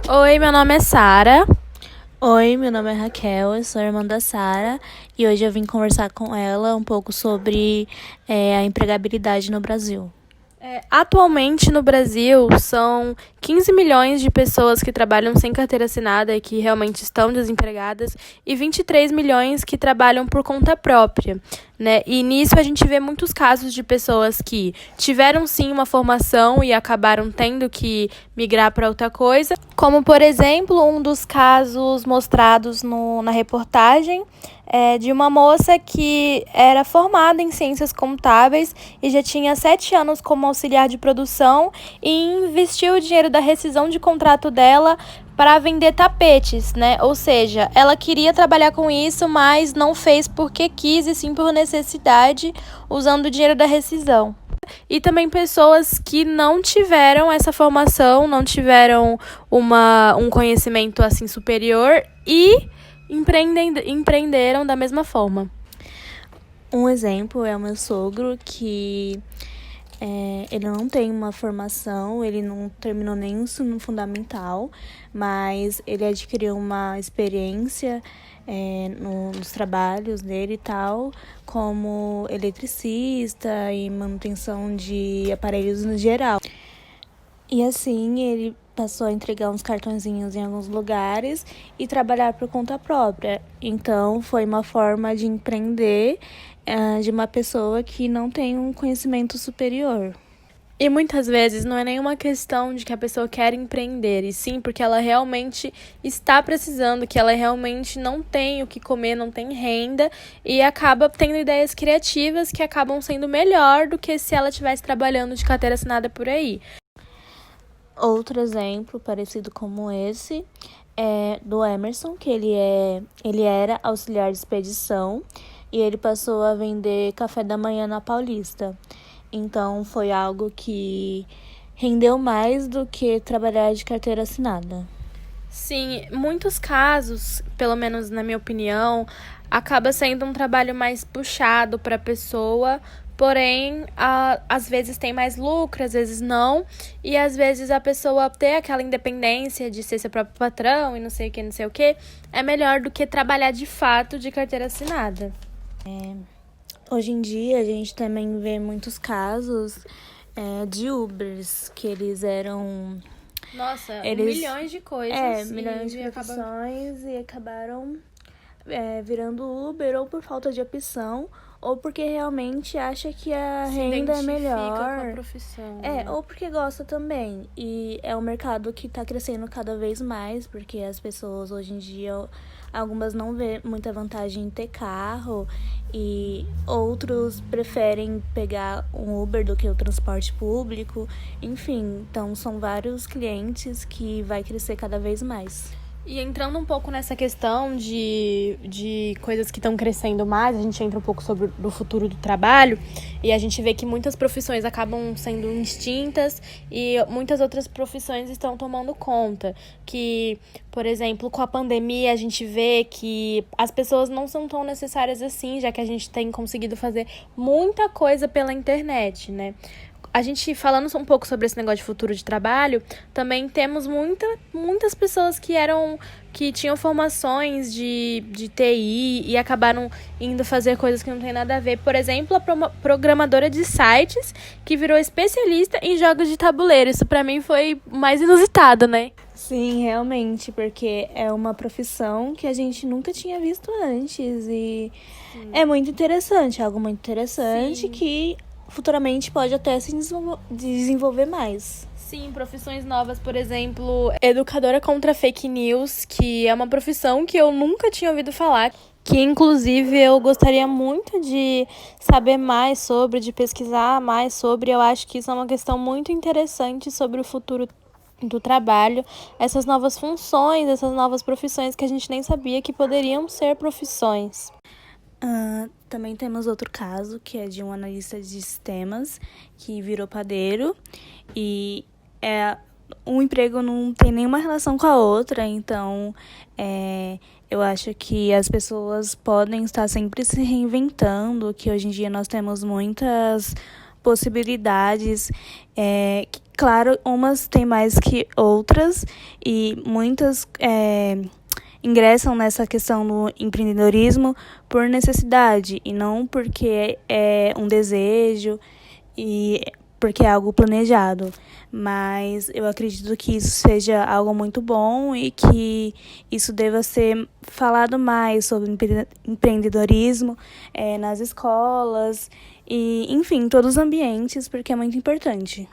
Oi, meu nome é Sara. Oi, meu nome é Raquel, eu sou a irmã da Sara e hoje eu vim conversar com ela um pouco sobre a empregabilidade no Brasil. Atualmente no Brasil são 15 milhões de pessoas que trabalham sem carteira assinada e que realmente estão desempregadas e 23 milhões que trabalham por conta própria, né? E nisso a gente vê muitos casos de pessoas que tiveram sim uma formação e acabaram tendo que migrar para outra coisa, como por exemplo um dos casos mostrados na reportagem de uma moça que era formada em ciências contábeis e já tinha 7 anos como auxiliar de produção e investiu o dinheiro da rescisão de contrato dela para vender tapetes, né? Ou seja, ela queria trabalhar com isso, mas não fez porque quis e sim por necessidade, usando o dinheiro da rescisão. E também pessoas que não tiveram essa formação, não tiveram um conhecimento assim superior e empreenderam da mesma forma. Um exemplo é o meu sogro, que ele não tem uma formação, ele não terminou nem o ensino fundamental, mas ele adquiriu uma experiência nos trabalhos dele e tal, como eletricista e manutenção de aparelhos no geral. E assim ele passou a entregar uns cartõezinhos em alguns lugares e trabalhar por conta própria. Então foi uma forma de empreender de uma pessoa que não tem um conhecimento superior. E muitas vezes não é nenhuma questão de que a pessoa quer empreender, e sim porque ela realmente está precisando, que ela realmente não tem o que comer, não tem renda, e acaba tendo ideias criativas que acabam sendo melhor do que se ela estivesse trabalhando de carteira assinada por aí. Outro exemplo parecido como esse é do Emerson, que ele era auxiliar de expedição e ele passou a vender café da manhã na Paulista. Então foi algo que rendeu mais do que trabalhar de carteira assinada. Sim, muitos casos, pelo menos na minha opinião, acaba sendo um trabalho mais puxado para a pessoa, porém, às vezes tem mais lucro, às vezes não, e às vezes a pessoa ter aquela independência de ser seu próprio patrão e não sei o que, não sei o que, é melhor do que trabalhar de fato de carteira assinada. Hoje em dia a gente também vê muitos casos de Ubers, que eles eram... Nossa, Eles, milhões de coisas. milhões de profissões e acabaram virando Uber ou por falta de opção ou porque realmente acha que a renda é melhor. Com a profissão, né? Ou porque gosta também. E é um mercado que está crescendo cada vez mais, porque as pessoas hoje em dia, algumas não vê muita vantagem em ter carro e outros preferem pegar um Uber do que o transporte público. Enfim, então são vários clientes que vai crescer cada vez mais. E entrando um pouco nessa questão de coisas que estão crescendo mais, a gente entra um pouco sobre o futuro do trabalho e a gente vê que muitas profissões acabam sendo extintas e muitas outras profissões estão tomando conta. Que, por exemplo, com a pandemia a gente vê que as pessoas não são tão necessárias assim, já que a gente tem conseguido fazer muita coisa pela internet, né? A gente, falando um pouco sobre esse negócio de futuro de trabalho, também temos muitas pessoas que tinham formações de TI e acabaram indo fazer coisas que não tem nada a ver. Por exemplo, a programadora de sites que virou especialista em jogos de tabuleiro. Isso pra mim foi mais inusitado, né? Sim, realmente, porque é uma profissão que a gente nunca tinha visto antes e é muito interessante, algo muito interessante. Sim. Que futuramente pode até se desenvolver mais. Sim, profissões novas, por exemplo, educadora contra fake news, que é uma profissão que eu nunca tinha ouvido falar, que inclusive eu gostaria muito de saber mais sobre, de pesquisar mais sobre. Eu acho que isso é uma questão muito interessante sobre o futuro do trabalho, essas novas funções, essas novas profissões que a gente nem sabia que poderiam ser profissões. Também temos outro caso, que é de um analista de sistemas que virou padeiro e um emprego não tem nenhuma relação com a outra, então eu acho que as pessoas podem estar sempre se reinventando, que hoje em dia nós temos muitas possibilidades Claro, umas têm mais que outras e muitas ingressam nessa questão do empreendedorismo por necessidade e não porque é um desejo e porque é algo planejado. Mas eu acredito que isso seja algo muito bom e que isso deva ser falado mais sobre empreendedorismo nas escolas e, enfim, em todos os ambientes, porque é muito importante.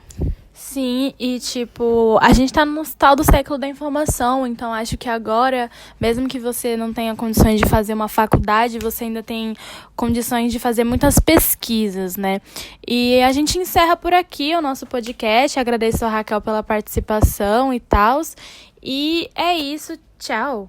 Sim, e tipo, a gente tá no tal do século da informação, então acho que agora, mesmo que você não tenha condições de fazer uma faculdade, você ainda tem condições de fazer muitas pesquisas, né? E a gente encerra por aqui o nosso podcast, agradeço a Raquel pela participação e tal, e é isso, tchau!